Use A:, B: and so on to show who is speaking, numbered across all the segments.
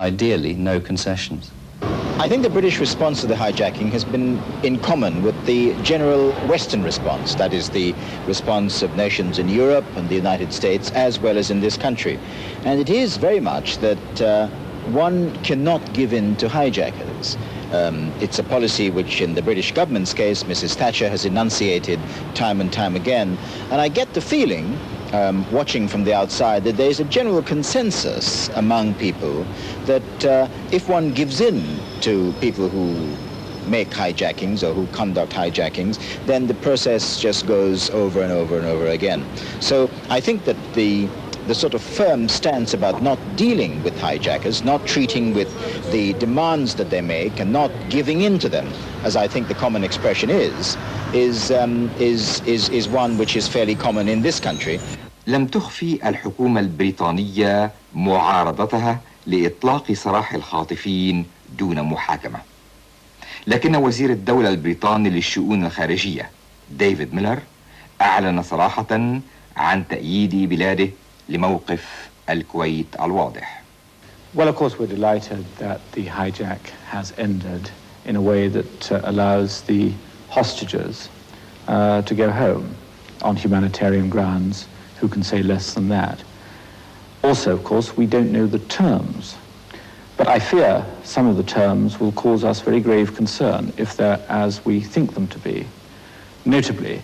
A: Ideally, no concessions.
B: I think the British response to the hijacking has been in common with the general Western response, that is the response of nations in Europe and the United States as well as in this country. And it is very much that one cannot give in to hijackers. It's a policy which in the British government's case, Mrs. Thatcher has enunciated time and time again. And I get the feeling, watching from the outside, that there's a general consensus among people that if one gives in to people who make hijackings or who conduct hijackings, then the process just goes over and over and over again. So I think that the sort of firm stance about not dealing with hijackers, not treating with the demands that they make and not giving in to them, as I think the common expression is one which is fairly common in this country.
C: لم تخفي الحكومة البريطانية معارضتها لإطلاق سراح الخاطفين دون محاكمة. لكن وزير الدولة البريطاني للشؤون الخارجية ديفيد ميلر أعلن صراحة عن تأييد بلاده لموقف الكويت الواضح.
D: Well, of course, we're delighted that the hijack has ended in a way that allows the hostages to go home on humanitarian grounds. Who can say less than that? Also, of course, we don't know the terms. But I fear some of the terms will cause us very grave concern if they're as we think them to be. Notably,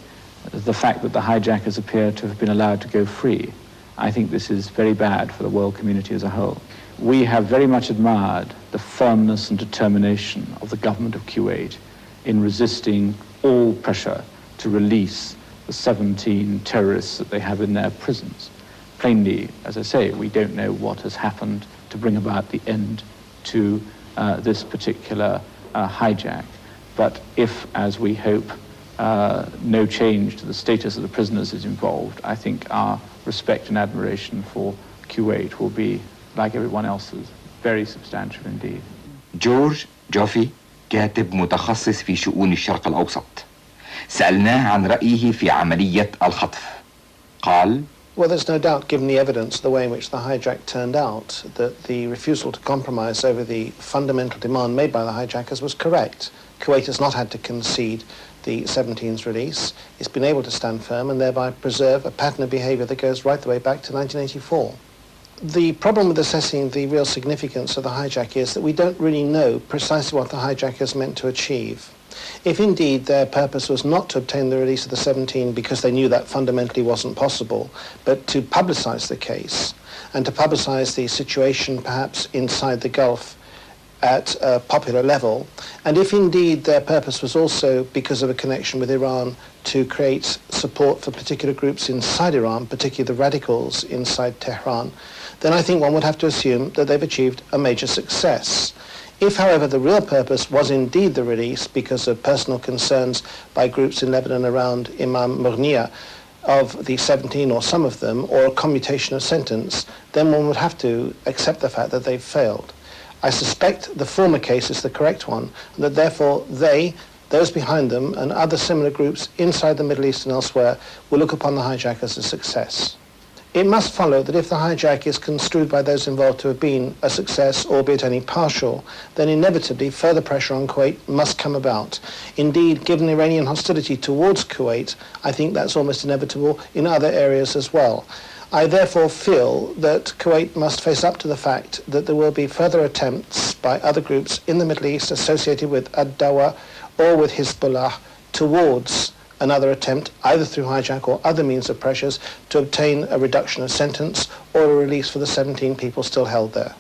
D: the fact that the hijackers appear to have been allowed to go free. I think this is very bad for the world community as a whole. We have very much admired the firmness and determination of the government of Kuwait in resisting all pressure to release the 17 terrorists that they have in their prisons. Plainly, as I say, we don't know what has happened to bring about the end to this particular hijack. But if, as we hope, no change to the status of the prisoners is involved, I think our respect and admiration for Kuwait will be, like everyone else's, very substantial indeed.
C: جورج جوفي كاتب متخصص في شؤون الشرق الأوسط. سألناه عن رأيه في عملية الخطف. قال:
E: Well, there's no doubt, given the evidence, the way in which the hijack turned out, that the refusal to compromise over the fundamental demand made by the hijackers was correct. Kuwait has not had to concede the 17's release. It's been able to stand firm and thereby preserve a pattern of behaviour that goes right the way back to 1984. The problem with assessing the real significance of the hijack is that we don't really know precisely what the hijackers meant to achieve. If indeed their purpose was not to obtain the release of the 17 because they knew that fundamentally wasn't possible, but to publicise the case and to publicise the situation perhaps inside the Gulf at a popular level, and if indeed their purpose was also because of a connection with Iran to create support for particular groups inside Iran, particularly the radicals inside Tehran, then I think one would have to assume that they've achieved a major success. If, however, the real purpose was indeed the release because of personal concerns by groups in Lebanon around Imam Murnia of the 17 or some of them, or a commutation of sentence, then one would have to accept the fact that they've failed. I suspect the former case is the correct one, and that therefore they, those behind them, and other similar groups inside the Middle East and elsewhere will look upon the hijack as a success. It must follow that if the hijack is construed by those involved to have been a success, albeit only partial, then inevitably further pressure on Kuwait must come about. Indeed, given Iranian hostility towards Kuwait, I think that's almost inevitable in other areas as well. I therefore feel that Kuwait must face up to the fact that there will be further attempts by other groups in the Middle East associated with Ad-Dawa or with Hezbollah towards another attempt, either through hijack or other means of pressures, to obtain a reduction of sentence or a release for the 17 people still held there.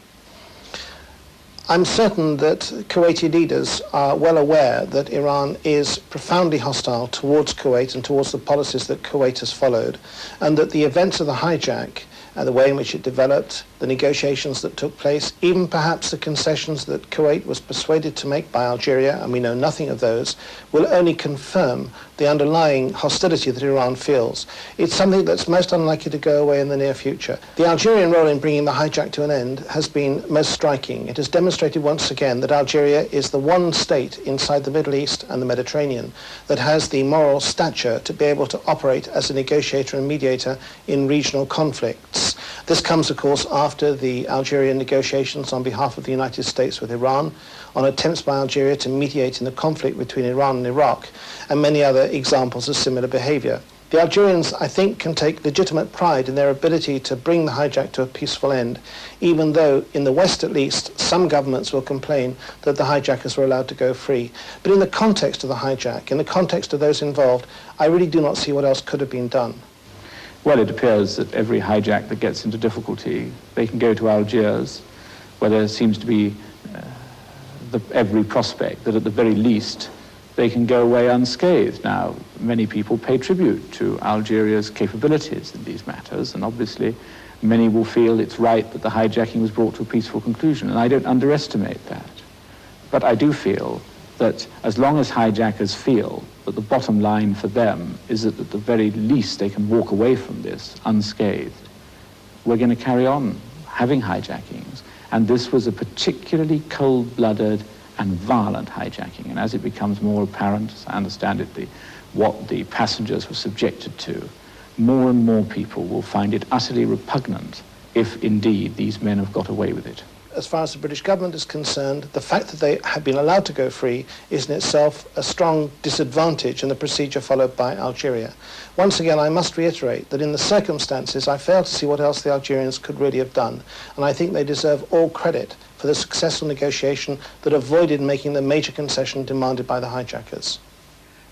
E: I'm certain that Kuwaiti leaders are well aware that Iran is profoundly hostile towards Kuwait and towards the policies that Kuwait has followed, and that the events of the hijack, the way in which it developed, the negotiations that took place, even perhaps the concessions that Kuwait was persuaded to make by Algeria, and we know nothing of those, will only confirm the underlying hostility that Iran feels. It's something that's most unlikely to go away in the near future. The Algerian role in bringing the hijack to an end has been most striking. It has demonstrated once again that Algeria is the one state inside the Middle East and the Mediterranean that has the moral stature to be able to operate as a negotiator and mediator in regional conflicts. This comes, of course, after the Algerian negotiations on behalf of the United States with Iran, on attempts by Algeria to mediate in the conflict between Iran and Iraq, and many other examples of similar behavior. The Algerians, I think, can take legitimate pride in their ability to bring the hijack to a peaceful end, even though, in the West at least, some governments will complain that the hijackers were allowed to go free. But in the context of the hijack, in the context of those involved, I really do not see what else could have been done.
D: Well, it appears that every hijack that gets into difficulty, they can go to Algiers, where there seems to be every prospect that at the very least they can go away unscathed. Now, many people pay tribute to Algeria's capabilities in these matters, and obviously many will feel it's right that the hijacking was brought to a peaceful conclusion, and I don't underestimate that. But I do feel that as long as hijackers feel that the bottom line for them is that at the very least they can walk away from this unscathed, we're going to carry on having hijackings. And this was a particularly cold-blooded and violent hijacking. And as it becomes more apparent, as I understand it, what the passengers were subjected to, more and more people will find it utterly repugnant if indeed these men have got away with it.
E: As far as the British government is concerned, the fact that they have been allowed to go free is in itself a strong disadvantage in the procedure followed by Algeria. Once again, I must reiterate that in the circumstances, I fail to see what else the Algerians could really have done, and I think they deserve all credit for the successful negotiation that avoided making the major concession demanded by the hijackers.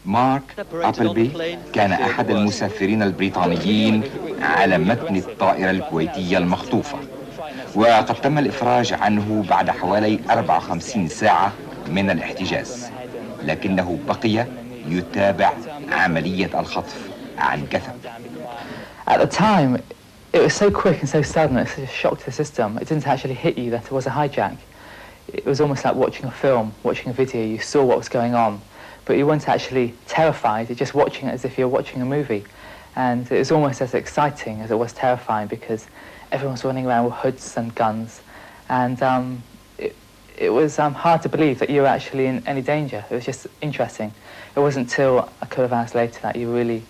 C: مارك أبلبي كان أحد المسافرين البريطانيين على متن الطائرة الكويتية المخطوفة، وقد تم الإفراج عنه بعد حوالي 54 ساعة من الاحتجاز، لكنه بقي يتابع عملية الخطف عن كثب.
F: At the time, it was so quick and so sudden, it was such a shock to the system. It didn't actually hit you that it was a hijack. It was almost like watching a film, watching a video. You saw what was going on, but you weren't actually terrified. You're just watching it as if you're watching a movie. And it was almost as exciting as it was terrifying because everyone was running around with hoods and guns. And it was hard to believe that you were actually in any danger. It was just interesting. It wasn't until a couple of hours later that you really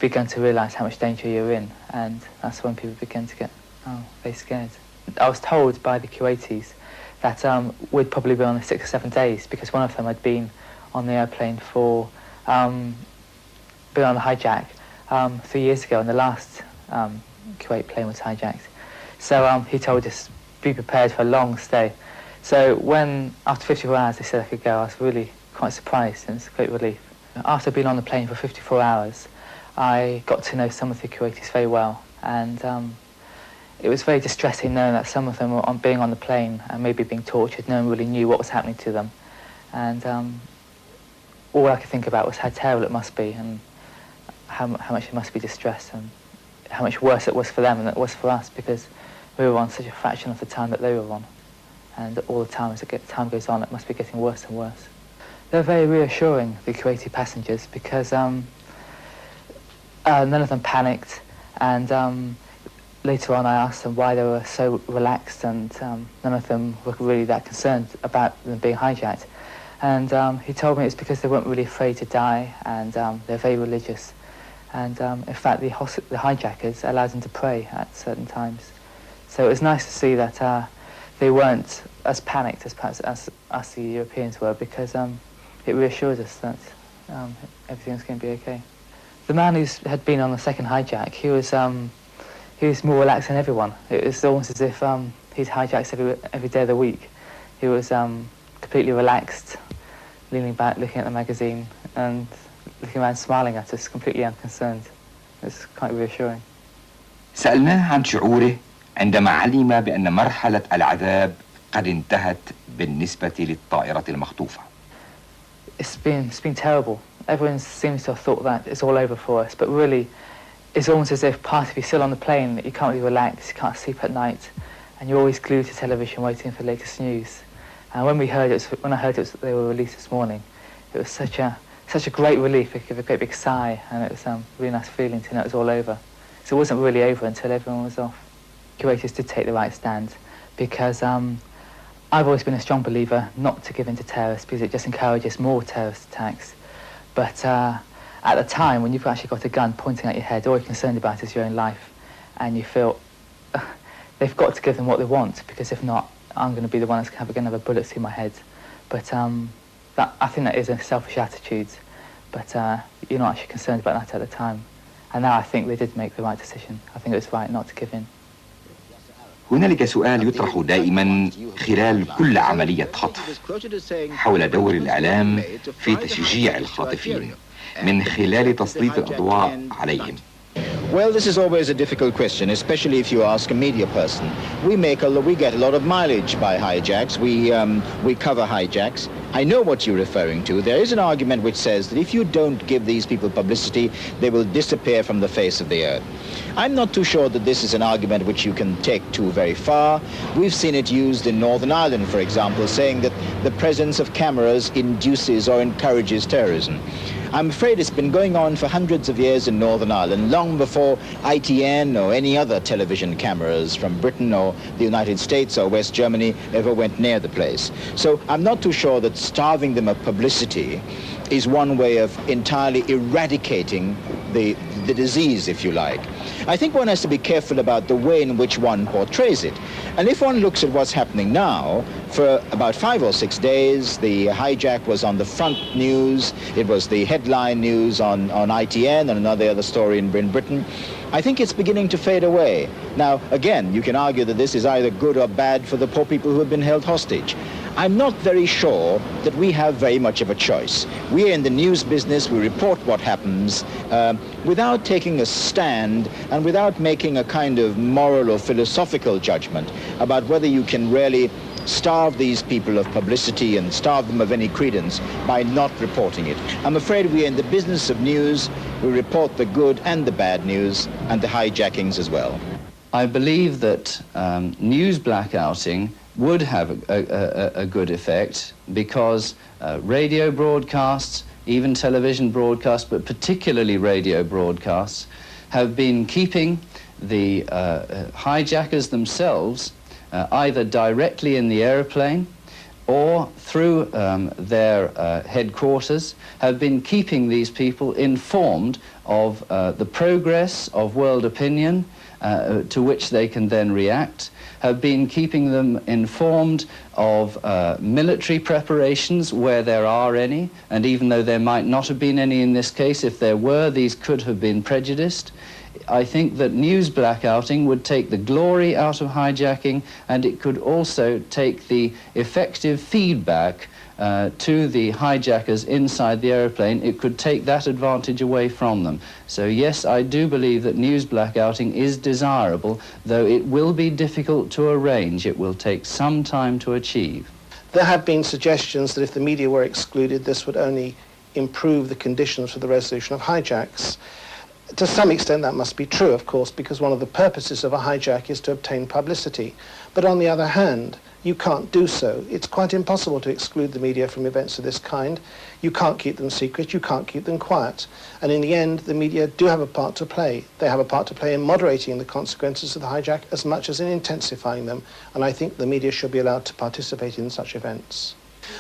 F: began to realise how much danger you're in. And that's when people began to get very scared. I was told by the Kuwaitis that we'd probably be on the 6 or 7 days because one of them had been on the airplane for, been on a hijack 3 years ago, and the last Kuwait plane was hijacked. So he told us, be prepared for a long stay. So when, after 54 hours, they said I could go, I was really quite surprised, and it's a great relief. After being on the plane for 54 hours, I got to know some of the Kuwaitis very well, and it was very distressing knowing that some of them were being on the plane and maybe being tortured. No one really knew what was happening to them. And all I could think about was how terrible it must be and how much it must be distressed and how much worse it was for them than it was for us because we were on such a fraction of the time that they were on. And all the time, as time goes on, it must be getting worse and worse. They're very reassuring, the Kuwaiti passengers, because none of them panicked, and later on I asked them why they were so relaxed, and none of them were really that concerned about them being hijacked. And he told me it's because they weren't really afraid to die, and they're very religious. And in fact, the hijackers allowed them to pray at certain times. So it was nice to see that they weren't as panicked as perhaps us the Europeans were, because it reassured us that everything was going to be okay. The man who had been on the second hijack, he was more relaxed than everyone. It was almost as if he'd hijacked every day of the week. He was completely relaxed, leaning back, looking at the magazine, and looking around, smiling at us, completely unconcerned. It was quite reassuring.
C: سألناه عن شعوره عندما علم بأن مرحلة العذاب قد انتهت بالنسبة للطائرة المخطوفة.
F: It's been terrible. Everyone seems to have thought that it's all over for us, but really, it's almost as if part of you still on the plane, that you can't really relax, you can't sleep at night, and you're always glued to television waiting for the latest news. And when I heard it, they were released this morning, it was such a great relief. It gave a great big sigh, and it was a really nice feeling to know it was all over. So it wasn't really over until everyone was off. Kuwaitis did take the right stand, because I've always been a strong believer not to give in to terrorists, because it just encourages more terrorist attacks. But at the time, when you've actually got a gun pointing at your head, all you're concerned about is your own life, and you feel they've got to give them what they want, because if not, I'm going to be the one that's going to have a bullet through my head. But I think that is a selfish attitude, but you're not actually concerned about that at the time. And now I think they did make the right decision. I think it was right not to give in.
C: هنالك سؤال يطرح دائما خلال كل عملية خطف حول دور الإعلام في تشجيع الخاطفين من خلال تسليط الأضواء عليهم.
B: Well, this is always a difficult question, especially if you ask a media person. We get a lot of mileage by hijacks. We cover hijacks. I know what you're referring to. There is an argument which says that if you don't give these people publicity, they will disappear from the face of the earth. I'm not too sure that this is an argument which you can take too very far. We've seen it used in Northern Ireland, for example, saying that the presence of cameras induces or encourages terrorism. I'm afraid it's been going on for hundreds of years in Northern Ireland, long before ITN or any other television cameras from Britain or the United States or West Germany ever went near the place. So I'm not too sure that starving them of publicity is one way of entirely eradicating the disease, if you like. I think one has to be careful about the way in which one portrays it. And if one looks at what's happening now, for about 5 or 6 days, the hijack was on the front news. It was the headline news on ITN and another other story in Britain. I think it's beginning to fade away. Now, again, you can argue that this is either good or bad for the poor people who have been held hostage. I'm not very sure that we have very much of a choice. We're in the news business, we report what happens without taking a stand and without making a kind of moral or philosophical judgment about whether you can really starve these people of publicity and starve them of any credence by not reporting it. I'm afraid we're in the business of news. We report the good and the bad news and the hijackings as well.
A: I believe that news blackouting would have a good effect, because radio broadcasts, even television broadcasts, but particularly radio broadcasts, have been keeping the hijackers themselves either directly in the aeroplane or through their headquarters, have been keeping these people informed of the progress of world opinion to which they can then react, have been keeping them informed of military preparations where there are any, and even though there might not have been any in this case, if there were, these could have been prejudiced. I think that news blackouting would take the glory out of hijacking, and it could also take the effective feedback to the hijackers inside the aeroplane. It could take that advantage away from them. So yes, I do believe that news blackouting is desirable, though it will be difficult to arrange. It will take some time to achieve.
E: There have been suggestions that if the media were excluded, this would only improve the conditions for the resolution of hijacks. To some extent that must be true, of course, because one of the purposes of a hijack is to obtain publicity. But on the other hand, you can't do so. It's quite impossible to exclude the media from events of this kind. You can't keep them secret, you can't keep them quiet. And in the end, the media do have a part to play. They have a part to play in moderating the consequences of the hijack as much as in intensifying them. And I think the media should be allowed to participate in such events.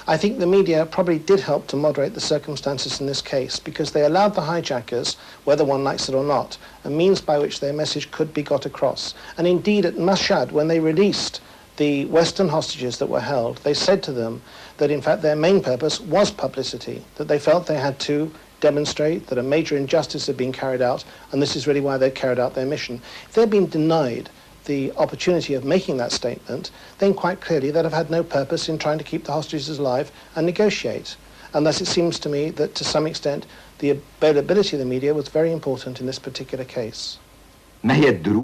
E: I think the media probably did help to moderate the circumstances in this case, because they allowed the hijackers, whether one likes it or not, a means by which their message could be got across. And indeed at Mashhad, when they released the Western hostages that were held, they said to them that in fact their main purpose was publicity, that they felt they had to demonstrate that a major injustice had been carried out, and this is really why they carried out their mission. If they'd been denied the opportunity of making that statement, then quite clearly they'd have had no purpose in trying to keep the hostages alive and negotiate. And thus it seems to me that to some extent the availability of the media was very important in this particular case.